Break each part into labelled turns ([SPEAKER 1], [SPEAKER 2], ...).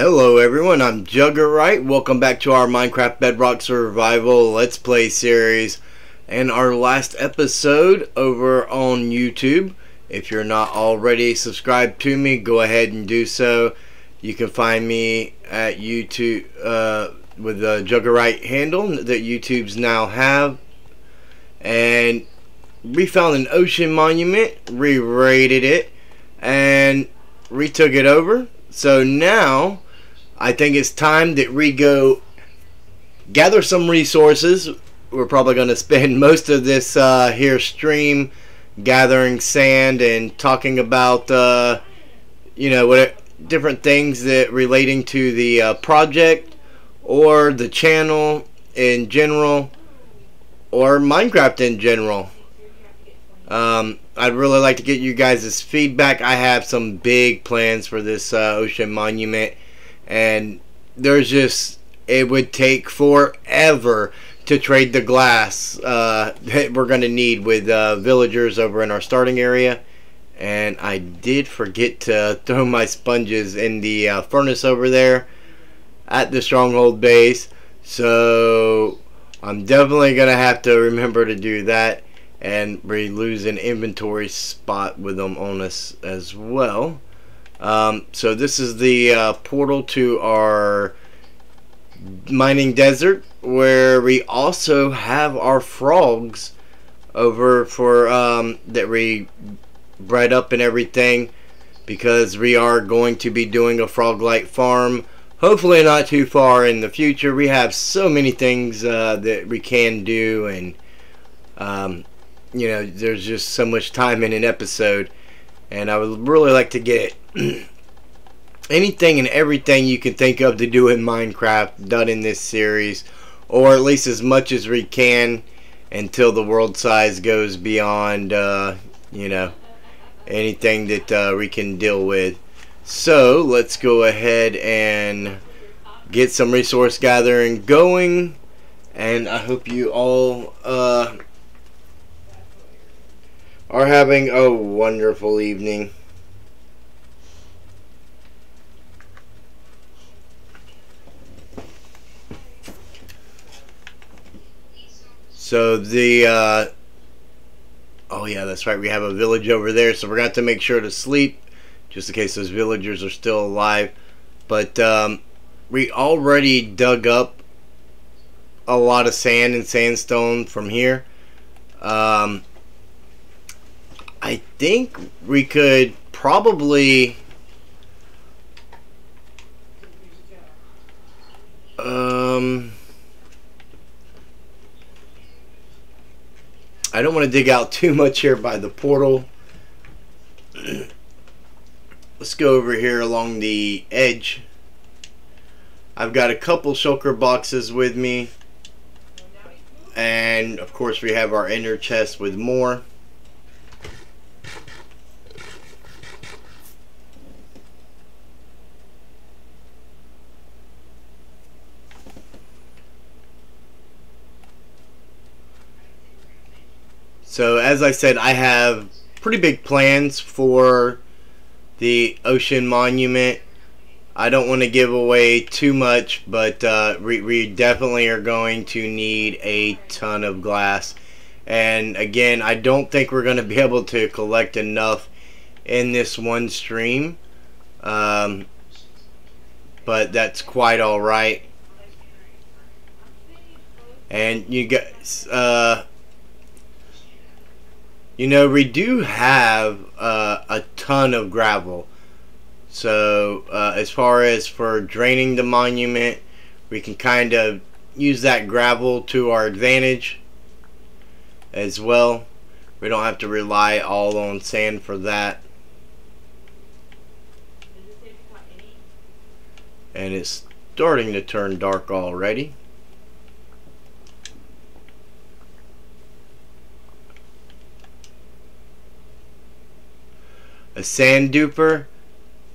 [SPEAKER 1] Hello everyone, I'm Juggerite. Welcome back to our Minecraft Bedrock Survival Let's Play series and our last episode over on YouTube. If you're not already subscribed to me, go ahead and do so. You can find me at YouTube with the Juggerite handle that YouTube's now have. And we found an ocean monument, re-rated it, and retook it over. So now I think it's time that we go gather some resources. We're probably going to spend most of this here stream gathering sand and talking about you know, what different things that relating to the project or the channel in general or Minecraft in general. I'd really like to get you guys' feedback. I have some big plans for this ocean monument, and there's just, it would take forever to trade the glass that we're going to need with villagers over in our starting area. And I did forget to throw my sponges in the furnace over there at the stronghold base, so I'm definitely going to have to remember to do that. And we lose an inventory spot with them on us as well. So this is the portal to our mining desert, where we also have our frogs over for that we bred up and everything, because we are going to be doing a frog-like farm. Hopefully not too far in the future. We have so many things that we can do, and you know, there's just so much time in an episode, and I would really like to get anything and everything you can think of to do in Minecraft done in this series, or at least as much as we can until the world size goes beyond you know, anything that we can deal with. So let's go ahead and get some resource gathering going, and I hope you all are having a wonderful evening. So the oh yeah, that's right, we have a village over there, so we're going to have to make sure to sleep just in case those villagers are still alive. But we already dug up a lot of sand and sandstone from here. I think we could probably I don't want to dig out too much here by the portal. Let's go over here along the edge. I've got a couple shulker boxes with me, and of course we have our inner chest with more. So as I said, I have pretty big plans for the ocean monument. I don't want to give away too much, but we definitely are going to need a ton of glass. And again, I don't think we're going to be able to collect enough in this one stream. But that's quite alright. And you guys, you know, we do have a ton of gravel. So as far as for draining the monument, we can kind of use that gravel to our advantage as well. We don't have to rely all on sand for that. And it's starting to turn dark already. A sand duper,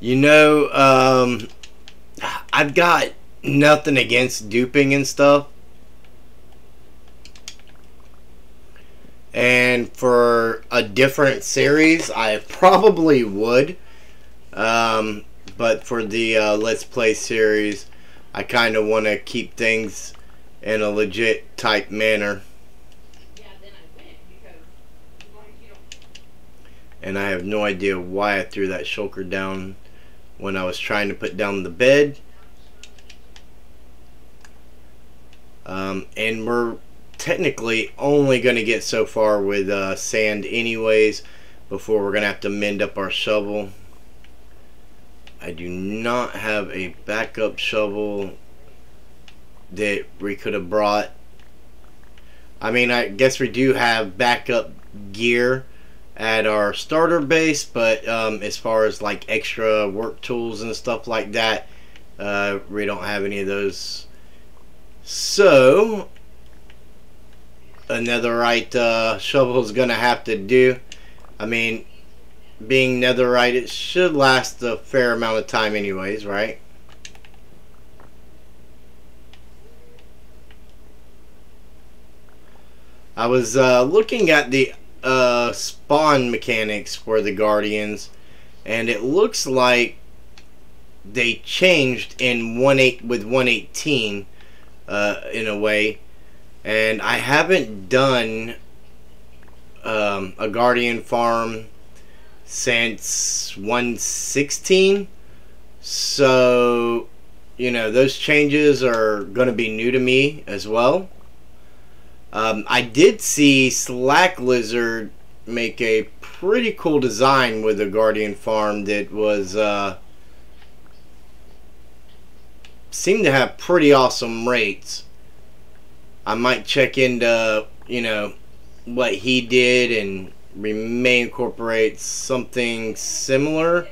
[SPEAKER 1] you know, I've got nothing against duping and stuff, and for a different series I probably would, but for the Let's Play series, I kind of want to keep things in a legit type manner. And I have no idea why I threw that shulker down when I was trying to put down the bed. And we're technically only going to get so far with sand anyways before we're going to have to mend up our shovel. I do not have a backup shovel that we could have brought. I mean, I guess we do have backup gear at our starter base, but as far as like extra work tools and stuff like that, we don't have any of those. So a netherite shovel is gonna have to do. I mean, being netherite, it should last a fair amount of time anyways, right? I was looking at the spawn mechanics for the Guardians, and it looks like they changed in 1.18 in a way, and I haven't done a Guardian farm since 1.16, so you know, those changes are going to be new to me as well. I did see Slack Lizard make a pretty cool design with a Guardian farm that was seemed to have pretty awesome rates. I might check into, you know, what he did, and we may incorporate something similar,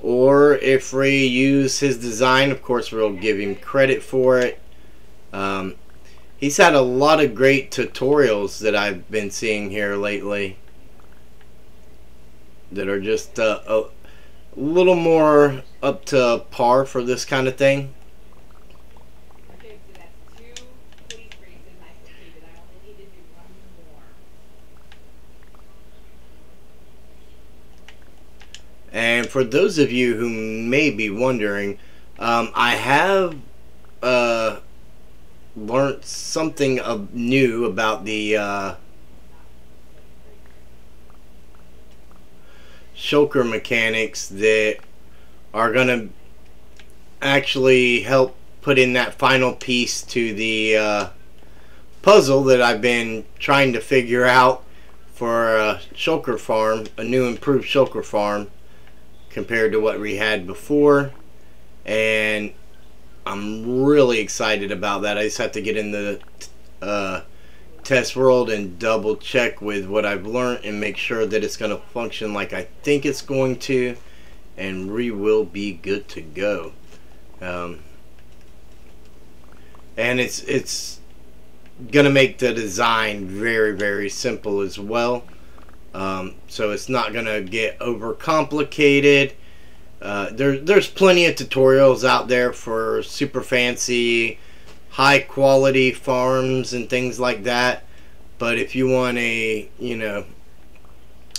[SPEAKER 1] or if we use his design, of course we'll give him credit for it. He's had a lot of great tutorials that I've been seeing here lately that are just a little more up to par for this kind of thing.
[SPEAKER 2] Okay, so that's 2 police races I completed. I only need to do 1 more.
[SPEAKER 1] And for those of you who may be wondering, I have learned something new about the shulker mechanics that are going to actually help put in that final piece to the puzzle that I've been trying to figure out for a shulker farm, a new improved shulker farm compared to what we had before. And I'm really excited about that. I just have to get in the test world and double check with what I've learned and make sure that it's going to function like I think it's going to, and we will be good to go. And it's going to make the design very, very simple as well. So it's not going to get overcomplicated. There's plenty of tutorials out there for super fancy, high quality farms and things like that. But if you want a, you know,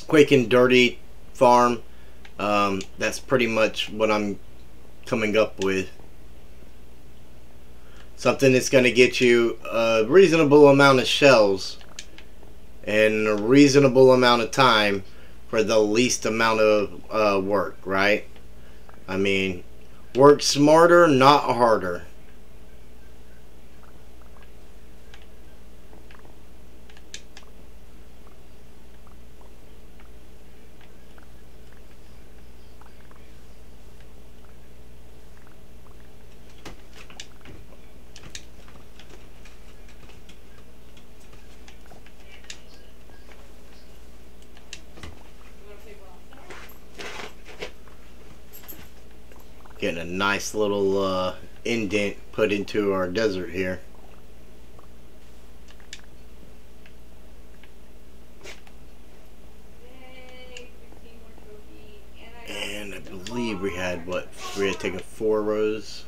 [SPEAKER 1] quick and dirty farm, that's pretty much what I'm coming up with. Something that's going to get you a reasonable amount of shells and a reasonable amount of time for the least amount of work, right? I mean, work smarter, not harder. Getting a nice little indent put into our desert here. And I believe we had, what, we had taken 4 rows.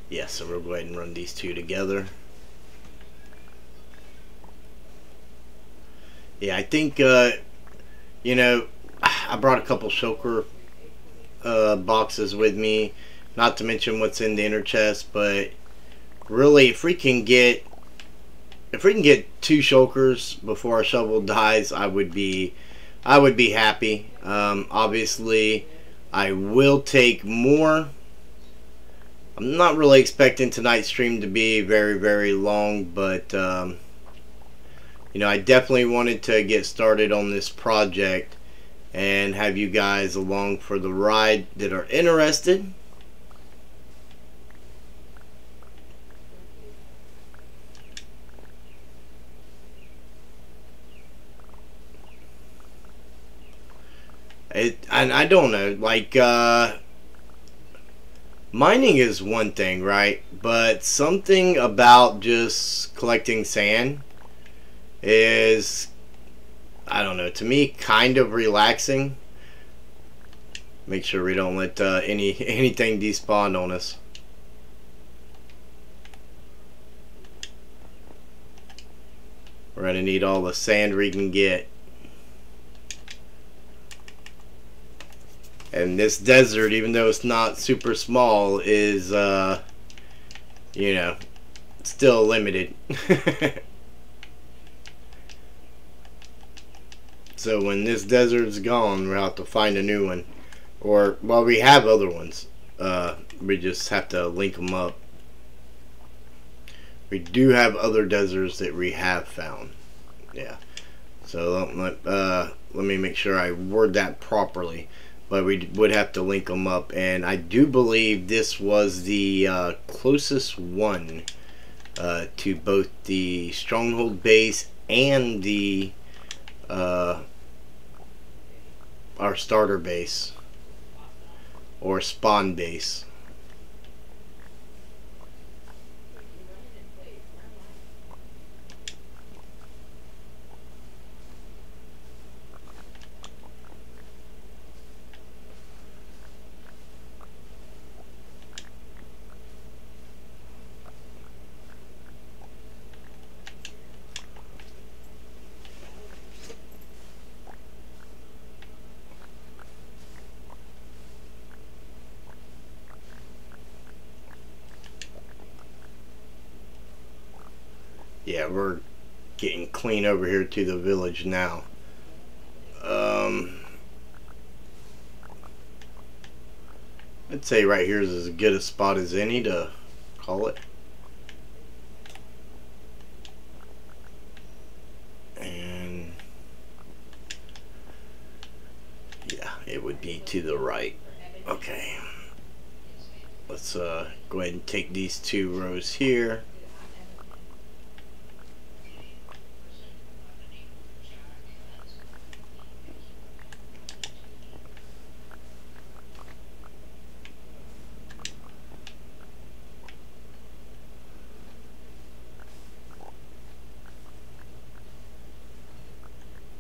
[SPEAKER 1] Yeah, so we'll go ahead and run these 2 together. Yeah, I think, you know, I brought a couple shulker boxes with me, not to mention what's in the inner chest. But really, if we can get 2 shulkers before our shovel dies, I would be happy. Obviously, I will take more. I'm not really expecting tonight's stream to be very, very long, but you know, I definitely wanted to get started on this project and have you guys along for the ride that are interested. And I don't know, like, mining is one thing, right? But something about just collecting sand is, I don't know, to me, kind of relaxing. Make sure we don't let anything despawn on us. We're gonna need all the sand we can get. And this desert, even though it's not super small, is you know, still limited. So when this desert's gone, we'll have to find a new one. Or, well, we have other ones. We just have to link them up. We do have other deserts that we have found. Yeah. So let me make sure I word that properly. But we would have to link them up. And I do believe this was the closest one to both the Stronghold base and the our starter base or spawn base. Yeah, we're getting clean over here to the village now. I'd say right here is as good a spot as any to call it. And yeah, it would be to the right. Okay. Let's go ahead and take these 2 rows here.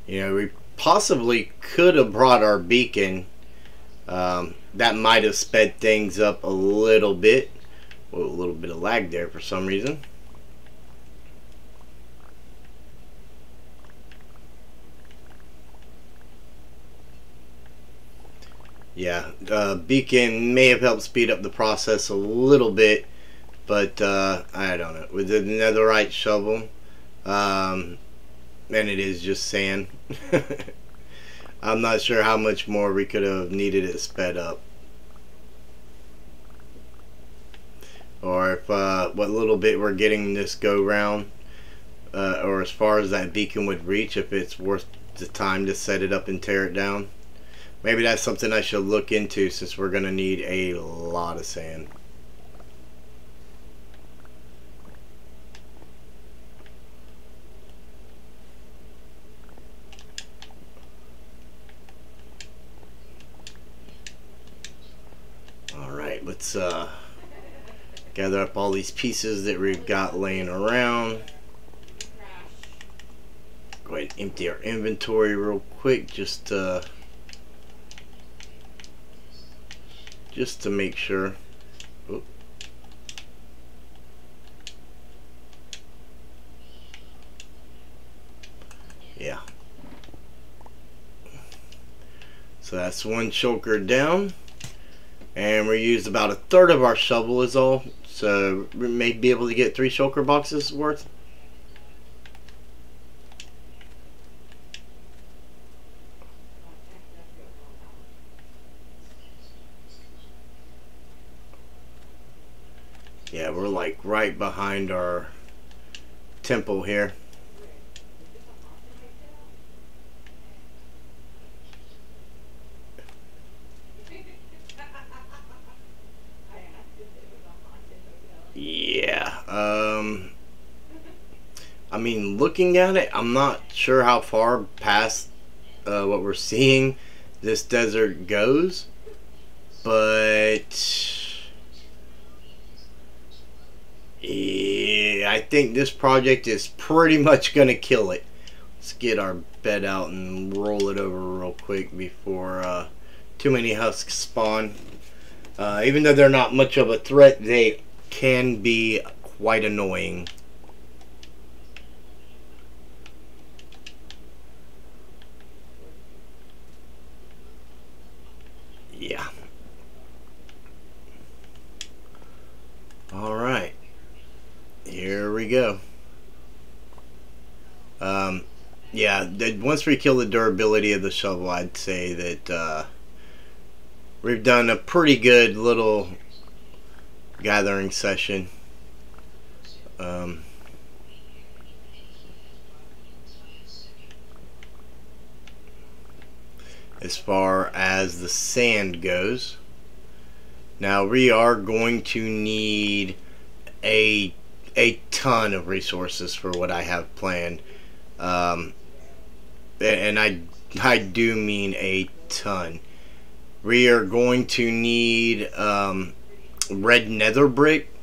[SPEAKER 1] You know, we possibly could have brought our beacon. That might have sped things up a little bit. Well, a little bit of lag there for some reason. Yeah, beacon may have helped speed up the process a little bit, but I don't know. With the netherite shovel, and it is just sand. I'm not sure how much more we could have needed it sped up. Or if what little bit we're getting this go round, or as far as that beacon would reach, if it's worth the time to set it up and tear it down. Maybe that's something I should look into, since we're going to need a lot of sand. Alright, let's gather up all these pieces that we've got laying around. Go ahead and empty our inventory real quick, just to make sure. Oop. Yeah. So that's 1 shulker down. and we used about a third of our shovel is all, so we may be able to get 3 shulker boxes worth. Yeah, we're like right behind our temple here. Yeah, I mean, looking at it, I'm not sure how far past what we're seeing this desert goes, but yeah, I think this project is pretty much gonna kill it. Let's get our bed out and roll it over real quick before too many husks spawn. Even though they're not much of a threat, they can be quite annoying. Yeah. Alright. Here we go. Yeah, once we kill the durability of the shovel, I'd say that we've done a pretty good little gathering session. As far as the sand goes. Now we are going to need a ton of resources for what I have planned, and I do mean a ton. We are going to need red nether brick,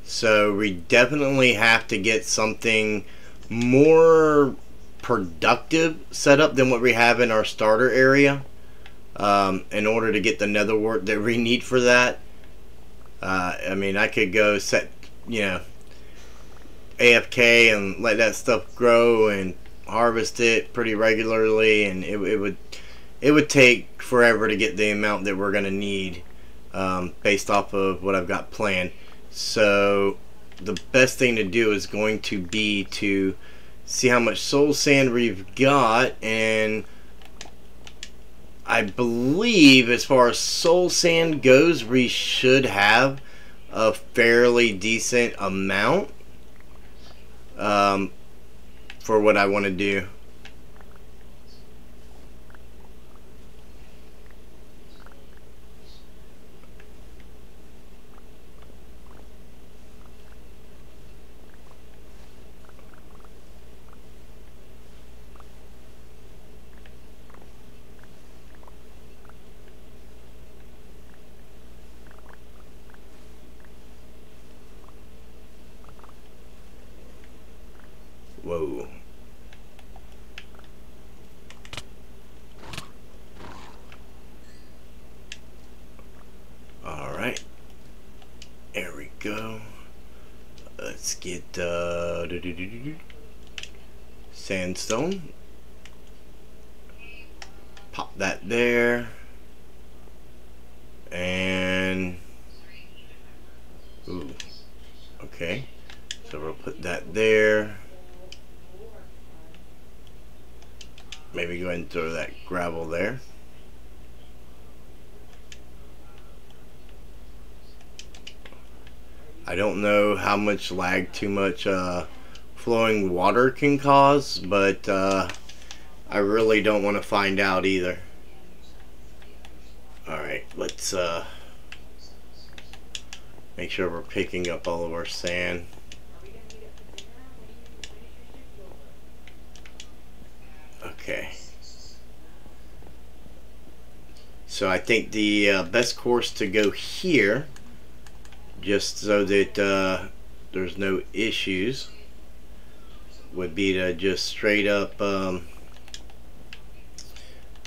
[SPEAKER 1] so we definitely have to get something more productive set up than what we have in our starter area, in order to get the nether wart that we need for that. I mean, I could go set, you know, AFK and let that stuff grow and harvest it pretty regularly, and it would take forever to get the amount that we're gonna need, based off of what I've got planned. So the best thing to do is going to be to see how much soul sand we've got, and I believe as far as soul sand goes, we should have a fairly decent amount for what I want to do. Whoa. Alright. There we go. Let's get sandstone. Pop that there. And ooh. Okay. So we'll put that there. Maybe go ahead and throw that gravel there. I don't know how much lag too much flowing water can cause, but I really don't want to find out either. Alright, let's make sure we're picking up all of our sand. Okay. So I think the best course to go here, just so that there's no issues, would be to just straight up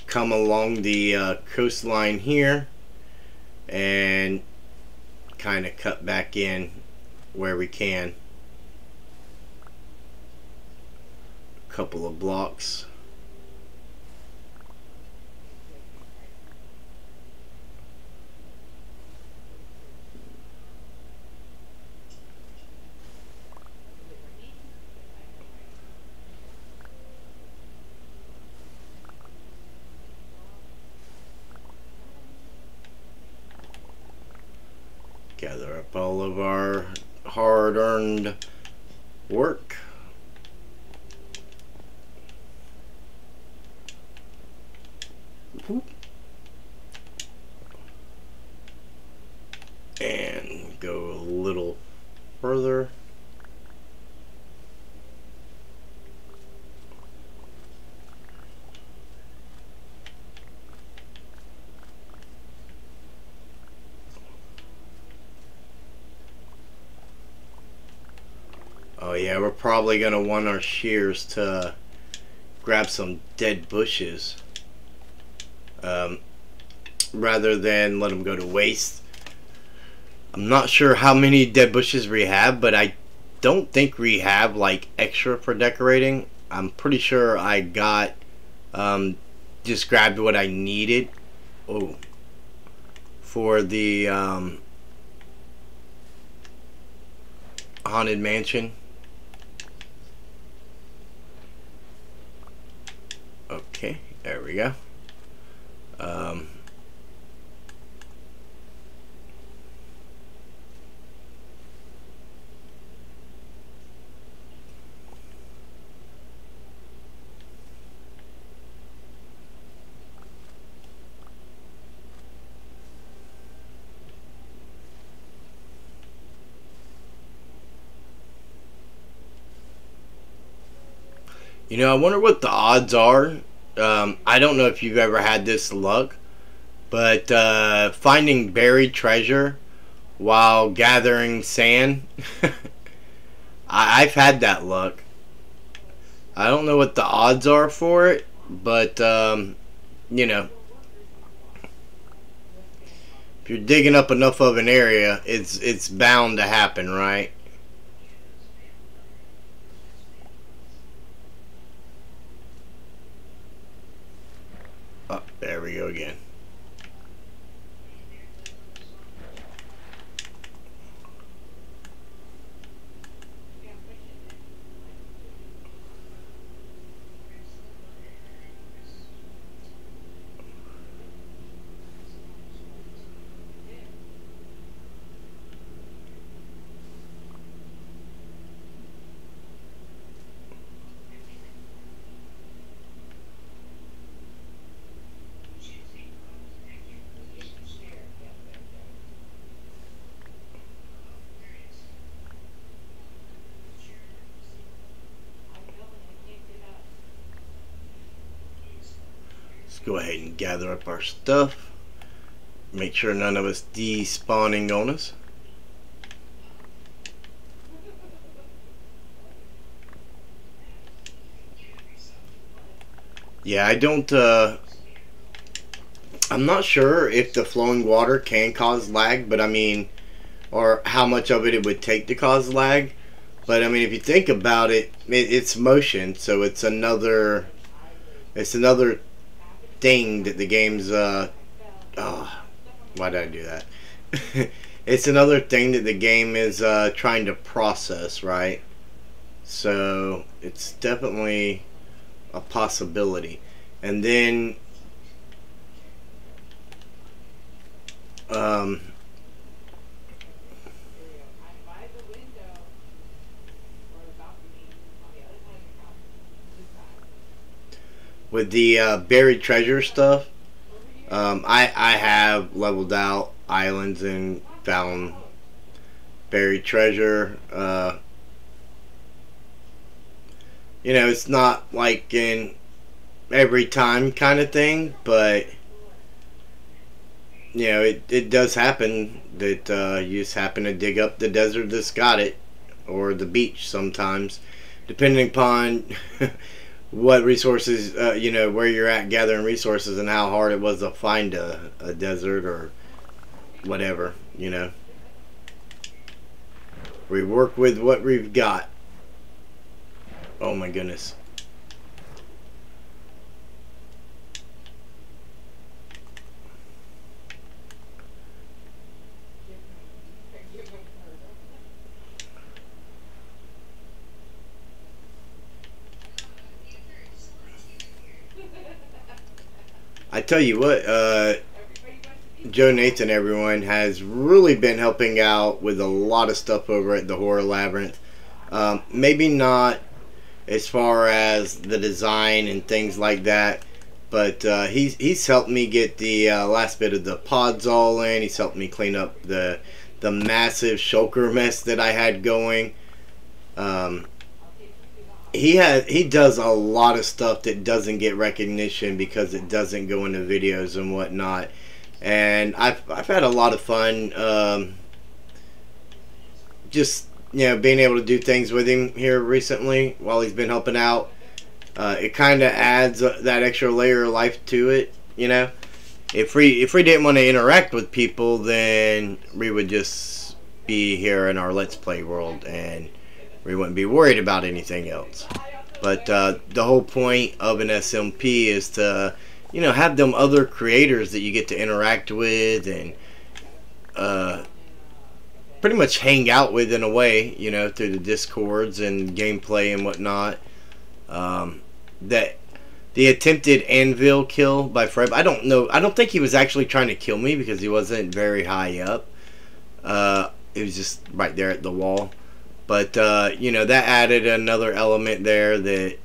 [SPEAKER 1] come along the coastline here and kind of cut back in where we can. A couple of blocks. Gather up all of our hard-earned work. And go a little further. Oh yeah, we're probably gonna want our shears to grab some dead bushes rather than let them go to waste. I'm not sure how many dead bushes we have, but I don't think we have like extra for decorating. I'm pretty sure I got just grabbed what I needed. Oh, for the haunted mansion. Okay, there we go. You know, I wonder what the odds are. I don't know if you've ever had this luck, but finding buried treasure while gathering sand, I've had that luck. I don't know what the odds are for it, but you know, if you're digging up enough of an area, it's bound to happen, right? Oh, there we go again. Let's go ahead and gather up our stuff. Make sure none of us despawning on us. Yeah, I don't, I'm not sure if the flowing water can cause lag, but I mean, or how much of it would take to cause lag. But I mean, if you think about it, it's motion, so it's another thing that the game's, oh, why did I do that? It's another thing that the game is trying to process, right? So it's definitely a possibility. And then with the buried treasure stuff, I have leveled out islands and found buried treasure. You know, it's not like in every time kind of thing, but you know, it does happen that you just happen to dig up the desert that's got it, or the beach sometimes, depending upon what resources, you know, where you're at gathering resources and how hard it was to find a desert or whatever, you know. We work with what we've got. Oh my goodness. I tell you what, Joe Nathan, everyone, has really been helping out with a lot of stuff over at the Horror Labyrinth. Maybe not as far as the design and things like that, but he's helped me get the last bit of the pods all in. He's helped me clean up the massive shulker mess that I had going. He does a lot of stuff that doesn't get recognition because it doesn't go into videos and whatnot. And I've had a lot of fun just being able to do things with him here recently while he's been helping out. It kind of adds that extra layer of life to it. If we didn't want to interact with people, then we would just be here in our Let's Play world and we wouldn't be worried about anything else. But the whole point of an SMP is to have them other creators that you get to interact with and pretty much hang out with in a way, through the Discords and gameplay and whatnot. That the attempted anvil kill by Fred, I don't know. I don't think he was actually trying to kill me because he wasn't very high up. It was just right there at the wall. But that added another element there that,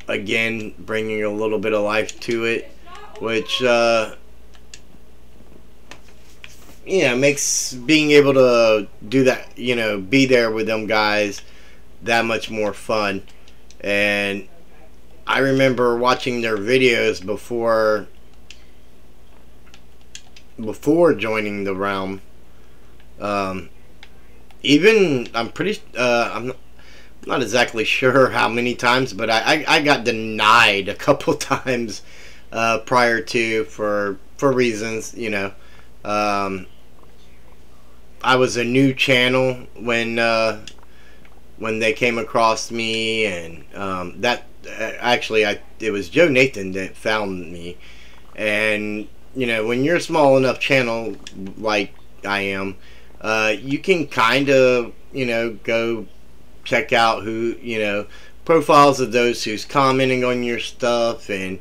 [SPEAKER 1] again, bringing a little bit of life to it, which makes being able to do that, be there with them guys that much more fun. And I remember watching their videos before joining the realm. Even I'm not exactly sure how many times, but I got denied a couple times prior to for reasons, I was a new channel when they came across me, and it was Joe Nathan that found me. And when you're a small enough channel like I am, you can kind of go check out who profiles of those who's commenting on your stuff, and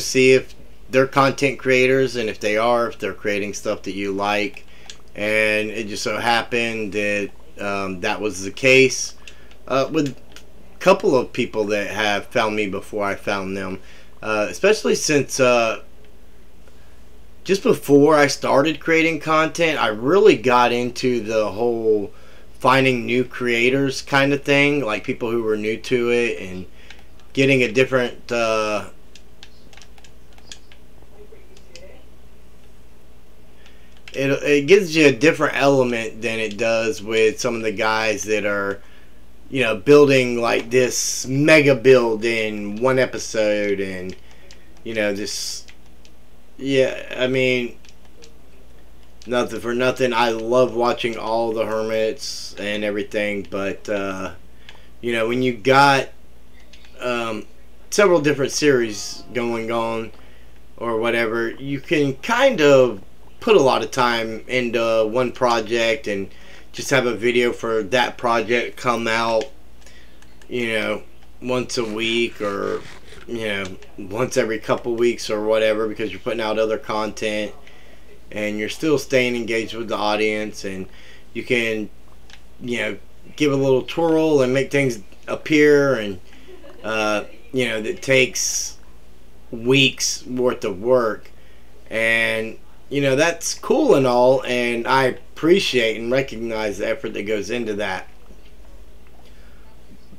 [SPEAKER 1] see if they're content creators, and if they're creating stuff that you like. And it just so happened that that was the case with a couple of people that have found me before I found them, especially since just before I started creating content, I really got into the whole finding new creators kind of thing, like people who were new to it, and getting a different it gives you a different element than it does with some of the guys that are building like this mega build in one episode, and this, I mean, nothing for nothing, I love watching all the hermits and everything, but when you got several different series going on or whatever, you can kind of put a lot of time into one project and just have a video for that project come out once a week, or once every couple weeks or whatever, because you're putting out other content and you're still staying engaged with the audience, and you can give a little twirl and make things appear, and that takes weeks worth of work. And that's cool and all, and I appreciate and recognize the effort that goes into that.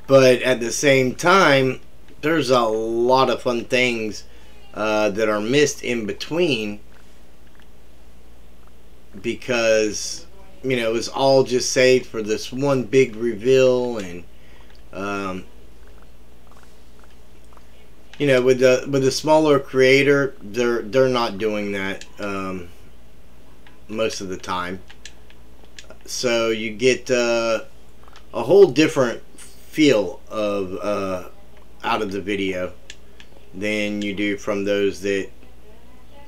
[SPEAKER 1] But at the same time, there's a lot of fun things that are missed in between, because it was all just saved for this one big reveal. And with the smaller creator, they're not doing that most of the time, so you get a whole different feel of out of the video than you do from those that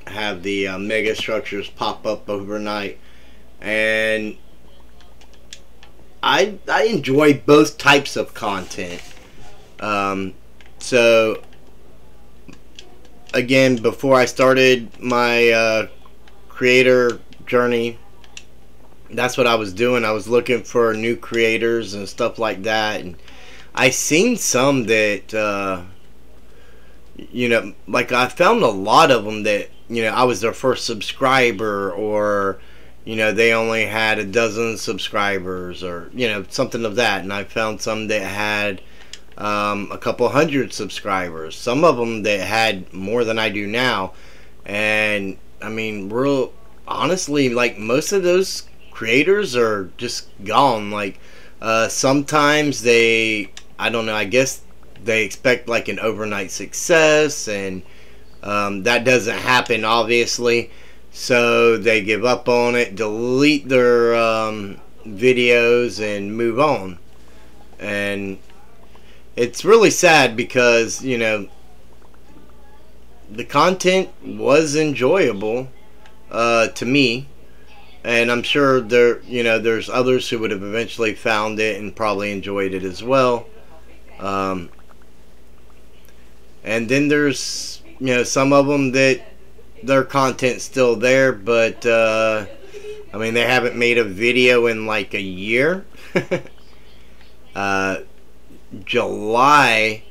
[SPEAKER 1] have the mega structures pop up overnight. And I enjoy both types of content. So again, before I started my creator journey, that's what I was doing. I was looking for new creators and stuff like that, and I seen some that like I found a lot of them that I was their first subscriber, or they only had a dozen subscribers, or something of that. And I found some that had a couple hundred subscribers. Some of them that had more than I do now. And I mean, real honestly, like most of those creators are just gone. Like sometimes I don't know, I guess they expect like an overnight success, and that doesn't happen, obviously. So they give up on it, delete their videos, and move on. And it's really sad because the content was enjoyable to me, and I'm sure there's others who would have eventually found it and probably enjoyed it as well. And then there's some of them that their content's still there, but I mean, they haven't made a video in like a year. July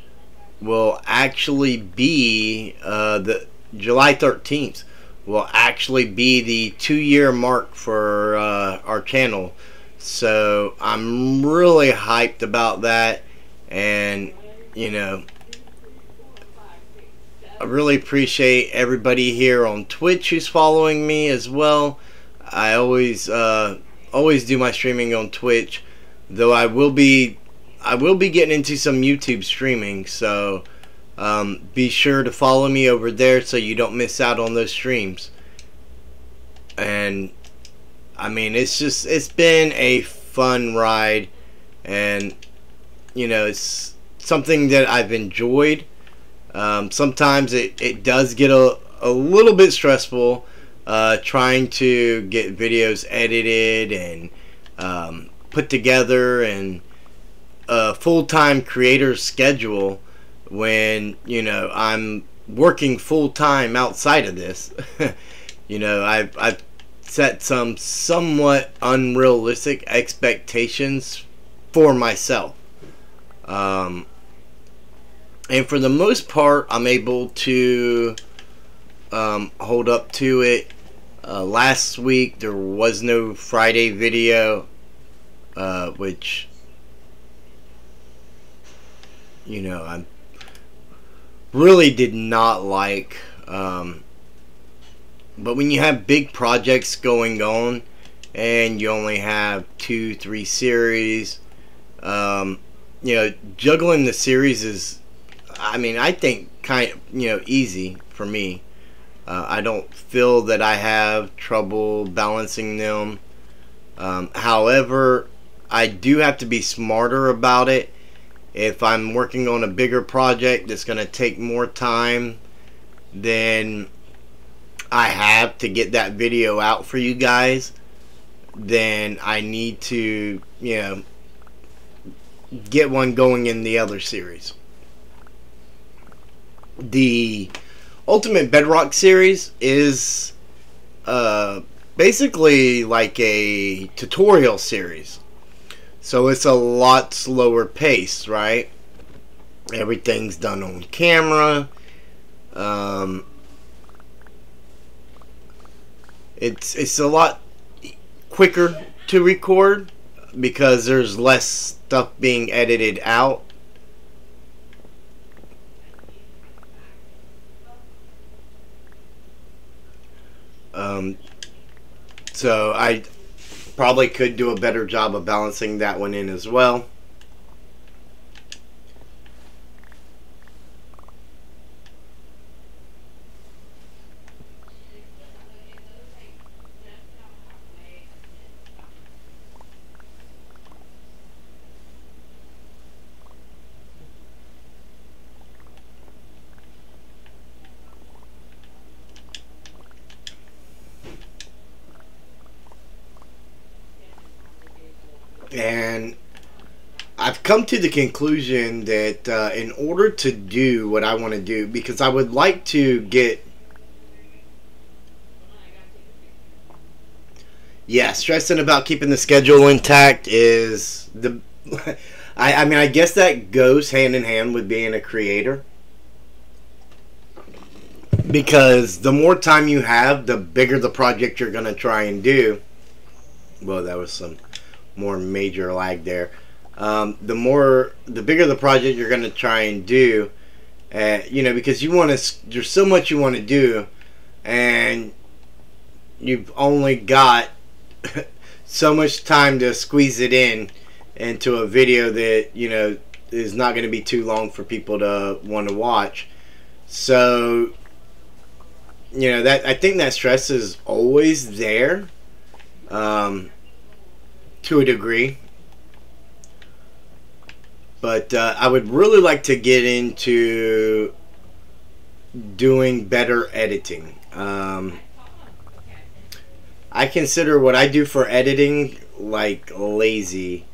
[SPEAKER 1] will actually be the July 13th will actually be the 2-year mark for our channel. So I'm really hyped about that, and I really appreciate everybody here on Twitch who's following me as well. I always do my streaming on Twitch, though I will be getting into some YouTube streaming, so be sure to follow me over there so you don't miss out on those streams. And I mean, it's been a fun ride, and it's something that I've enjoyed. Sometimes it does get a little bit stressful trying to get videos edited and put together, and a full-time creator's schedule when I'm working full-time outside of this. I've set some somewhat unrealistic expectations for myself. And for the most part, I'm able to hold up to it. Last week, there was no Friday video, which, I really did not like. But when you have big projects going on, and you only have 2-3 series, juggling the series is, I mean, I think kind of, easy for me. I don't feel that I have trouble balancing them. However, I do have to be smarter about it. If I'm working on a bigger project that's going to take more time, then I have to get that video out for you guys, then I need to, get one going in the other series. The Ultimate Bedrock series is basically like a tutorial series. So it's a lot slower pace, right? Everything's done on camera. It's a lot quicker to record because there's less stuff being edited out. So I probably could do a better job of balancing that one in as well. And I've come to the conclusion that in order to do what I want to do, because I would like to get, yeah, stressing about keeping the schedule intact is the. I mean, I guess that goes hand in hand with being a creator. Because the more time you have, the bigger the project you're going to try and do. Well, that was some more major lag there. The bigger the project you're going to try and do, because you want to, there's so much you want to do, and you've only got so much time to squeeze it into a video that is not going to be too long for people to want to watch. So that I think that stress is always there, to a degree. But I would really like to get into doing better editing. I consider what I do for editing like lazy.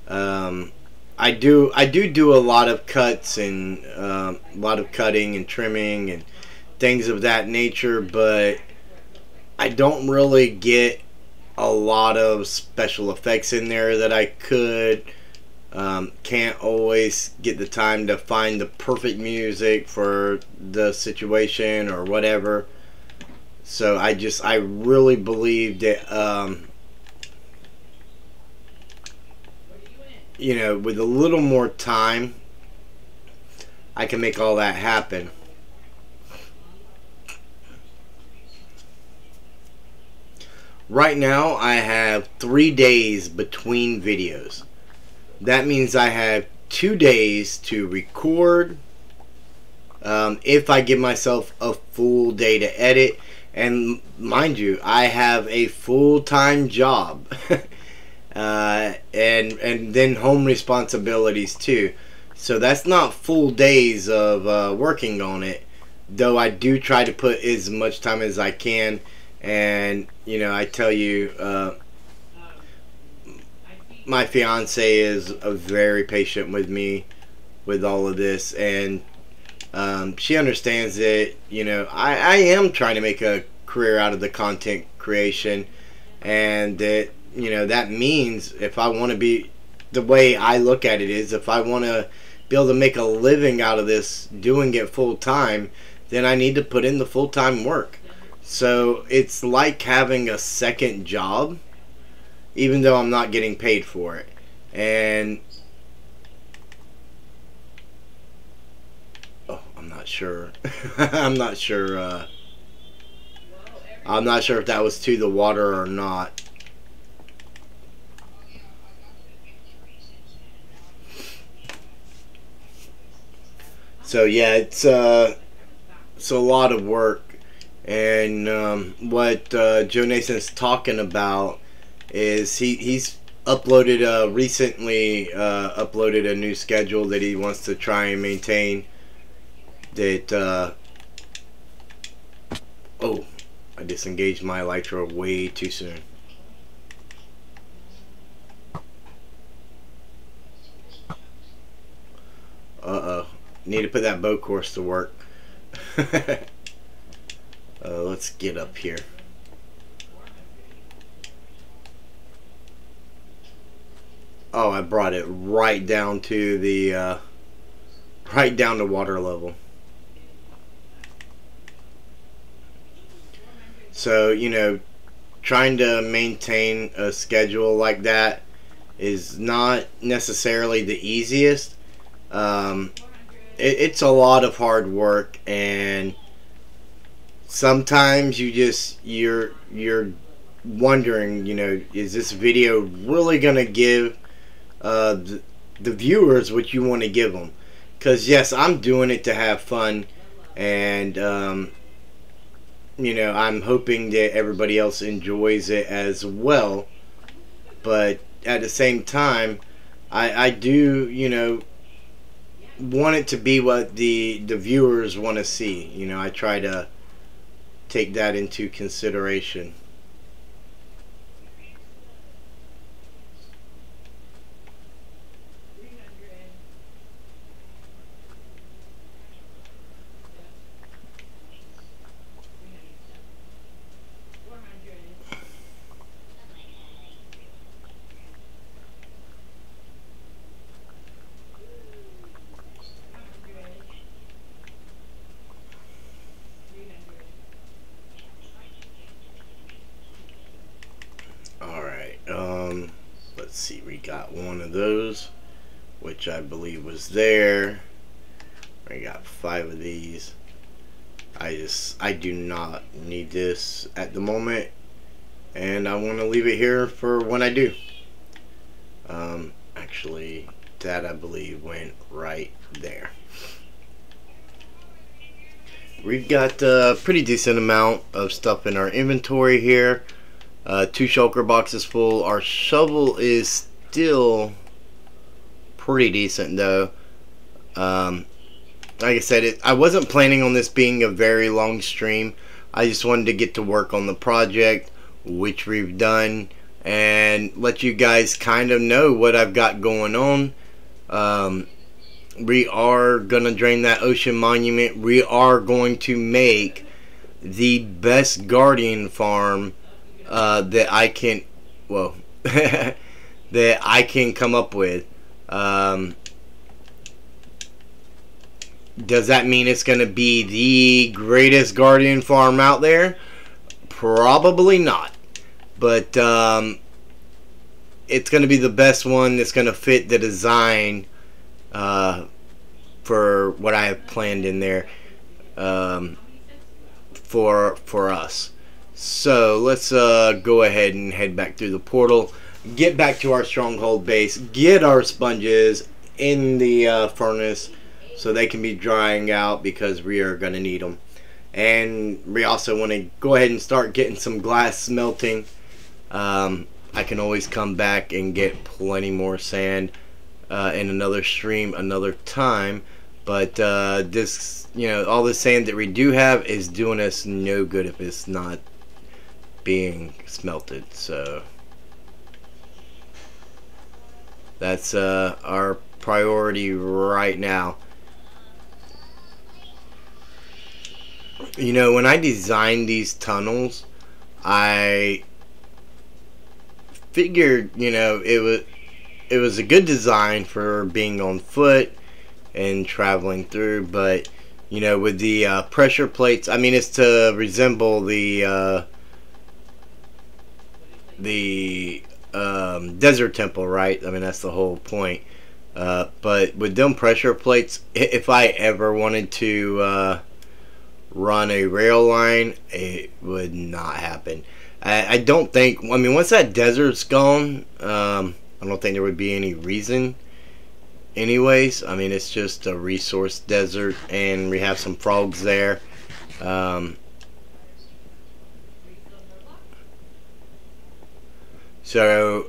[SPEAKER 1] I do a lot of cuts and a lot of cutting and trimming and things of that nature, but I don't really get a lot of special effects in there that I could. Can't always get the time to find the perfect music for the situation or whatever. So I really believe that with a little more time I can make all that happen. Right now I have 3 days between videos. That means I have 2 days to record, if I give myself a full day to edit. And mind you, I have a full-time job, and then home responsibilities too. So that's not full days of working on it, though I do try to put as much time as I can. And I tell you, my fiance is very patient with me with all of this, and she understands that I am trying to make a career out of the content creation, and that that means if I want to be, the way I look at it is, if I want to be able to make a living out of this doing it full time, then I need to put in the full-time work. So it's like having a second job, even though I'm not getting paid for it. And I'm not sure. I'm not sure if that was to the water or not. So yeah, it's a lot of work. And what Joe Nason's talking about is he's uploaded recently uploaded a new schedule that he wants to try and maintain. That oh, I disengaged my elytra way too soon. Need to put that bow course to work. Let's get up here. Oh, I brought it right down to the right down to water level. So trying to maintain a schedule like that is not necessarily the easiest. It's a lot of hard work, and sometimes you're wondering, is this video really gonna give the viewers what you want to give them? Because yes, I'm doing it to have fun, and I'm hoping that everybody else enjoys it as well. But at the same time, I do want it to be what the viewers want to see. I try to take that into consideration. which I believe was there. I got 5 of these. I do not need this at the moment, and I want to leave it here for when I do. Actually, that I believe went right there. We've got a pretty decent amount of stuff in our inventory here. 2 shulker boxes full. Our shovel is still pretty decent though. Like I said, I wasn't planning on this being a very long stream. I just wanted to get to work on the project, which we've done, and let you guys kind of know what I've got going on. We are going to drain that ocean monument. We are going to make the best guardian farm that I can, well, that I can come up with. Does that mean it's going to be the greatest guardian farm out there? Probably not. But it's going to be the best one that's going to fit the design for what I have planned in there for us. So let's go ahead and head back through the portal, get back to our stronghold base, get our sponges in the furnace so they can be drying out because we are going to need them. And we also want to go ahead and start getting some glass smelting. I can always come back and get plenty more sand in another stream another time, but this, you know, all the sand that we do have is doing us no good if it's not being smelted. So that's our priority right now. You know, when I designed these tunnels, I figured, you know, it was a good design for being on foot and traveling through, but you know, with the pressure plates, I mean, it's to resemble the desert temple, right? I mean, that's the whole point. But with them pressure plates, if I ever wanted to run a rail line, it would not happen. I don't think, I mean, once that desert's gone, I don't think there would be any reason anyways. I mean, it's just a resource desert, and we have some frogs there. So,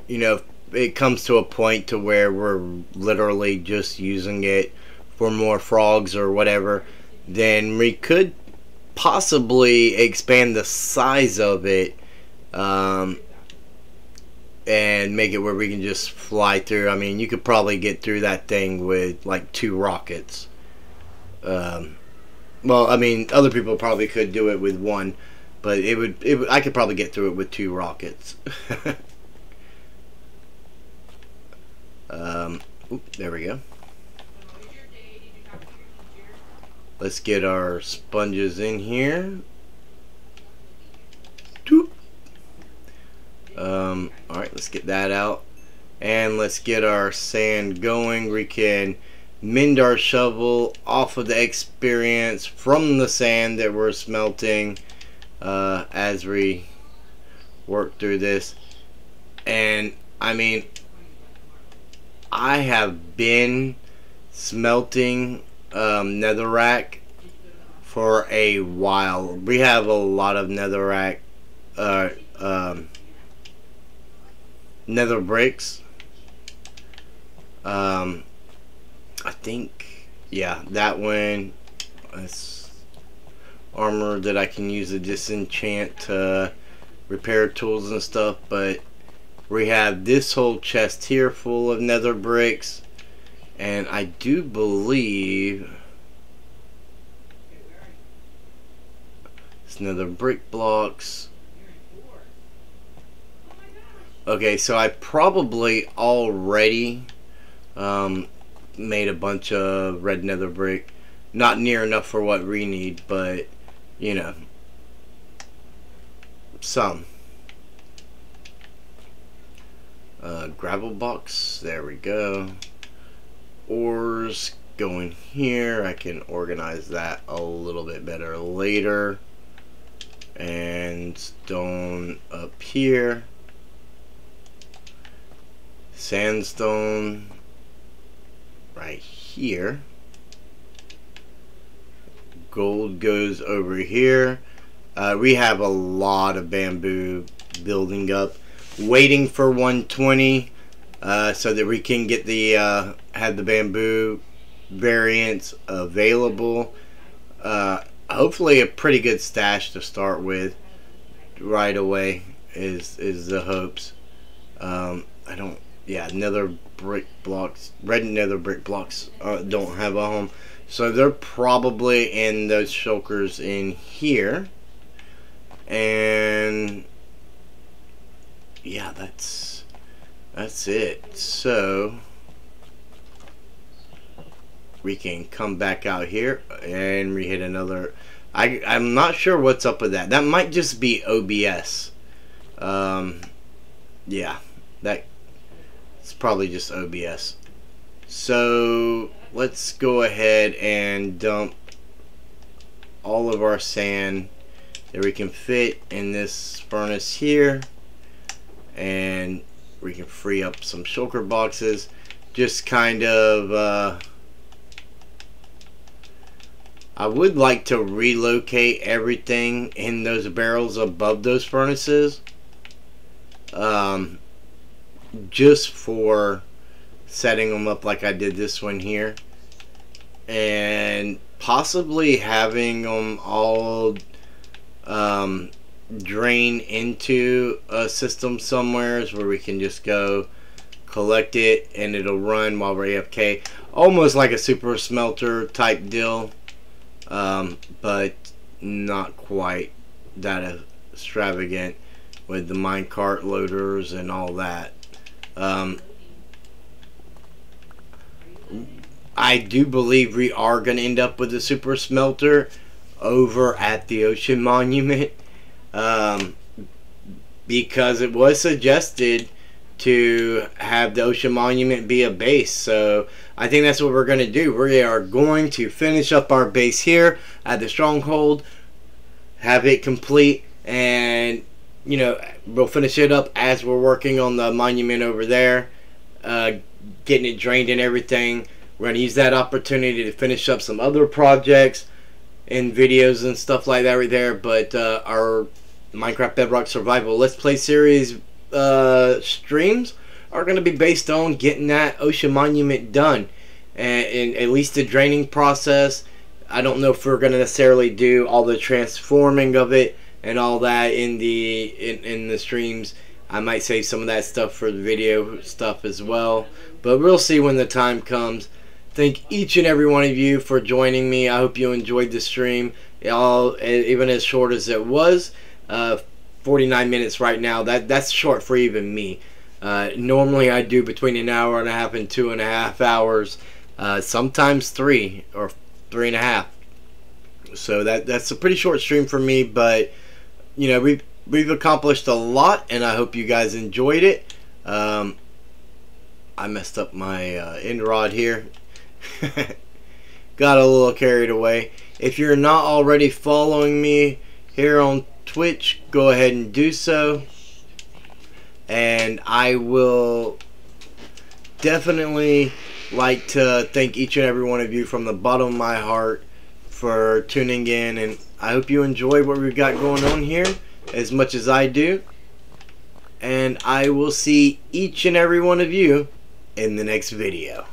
[SPEAKER 1] you know, it comes to a point to where we're literally just using it for more frogs or whatever, then we could possibly expand the size of it and make it where we can just fly through. I mean, you could probably get through that thing with like 2 rockets. Well, I mean, other people probably could do it with 1, but I could probably get through it with 2 rockets. Oop, there we go. Let's get our sponges in here. Alright, let's get that out. And let's get our sand going. We can mend our shovel off of the experience from the sand that we're smelting as we work through this. And I mean, I have been smelting netherrack for a while. We have a lot of netherrack nether bricks. I think, yeah, that one is armor that I can use to disenchant to repair tools and stuff. But we have this whole chest here full of nether bricks, and I do believe it's nether brick blocks. Okay, so I probably already made a bunch of red nether brick. Not near enough for what we need, but you know, some. Gravel box, there we go. ores go in here. I can organize that a little bit better later. And stone up here. Sandstone right here. Gold goes over here. We have a lot of bamboo building up, waiting for 120, so that we can get the have the bamboo variants available. Hopefully, a pretty good stash to start with right away is the hopes. I don't. Yeah, nether brick blocks, red nether brick blocks don't have a home. So they're probably in those shulkers in here. And yeah, that's it. So we can come back out here and we hit another. I'm not sure what's up with that. That might just be OBS. Yeah, it's probably just OBS. So let's go ahead and dump all of our sand that we can fit in this furnace here, and we can free up some shulker boxes. Just kind of I would like to relocate everything in those barrels above those furnaces, just for setting them up like I did this one here, and possibly having them all drain into a system somewhere where we can just go collect it and it'll run while we're AFK, almost like a super smelter type deal, but not quite that extravagant with the minecart loaders and all that. I do believe we are going to end up with a super smelter over at the Ocean Monument, because it was suggested to have the Ocean Monument be a base. So I think that's what we're going to do. We are going to finish up our base here at the Stronghold, have it complete, and you know, we'll finish it up as we're working on the monument over there, getting it drained and everything. We're going to use that opportunity to finish up some other projects and videos and stuff like that right there. But our Minecraft Bedrock Survival Let's Play series streams are going to be based on getting that Ocean Monument done, and at least the draining process. I don't know if we're going to necessarily do all the transforming of it and all that in the streams. I might save some of that stuff for the video stuff as well, but we'll see when the time comes. Thank each and every one of you for joining me. I hope you enjoyed the stream, even as short as it was. 49 minutes right now. That's short for even me. Normally I do between an hour and a half and 2.5 hours, sometimes 3 or 3.5. So that's a pretty short stream for me, but you know, we've accomplished a lot, and I hope you guys enjoyed it. I messed up my end rod here. Got a little carried away. If you're not already following me here on Twitch, go ahead and do so, and I will definitely like to thank each and every one of you from the bottom of my heart for tuning in, and I hope you enjoy what we've got going on here as much as I do, and I will see each and every one of you in the next video.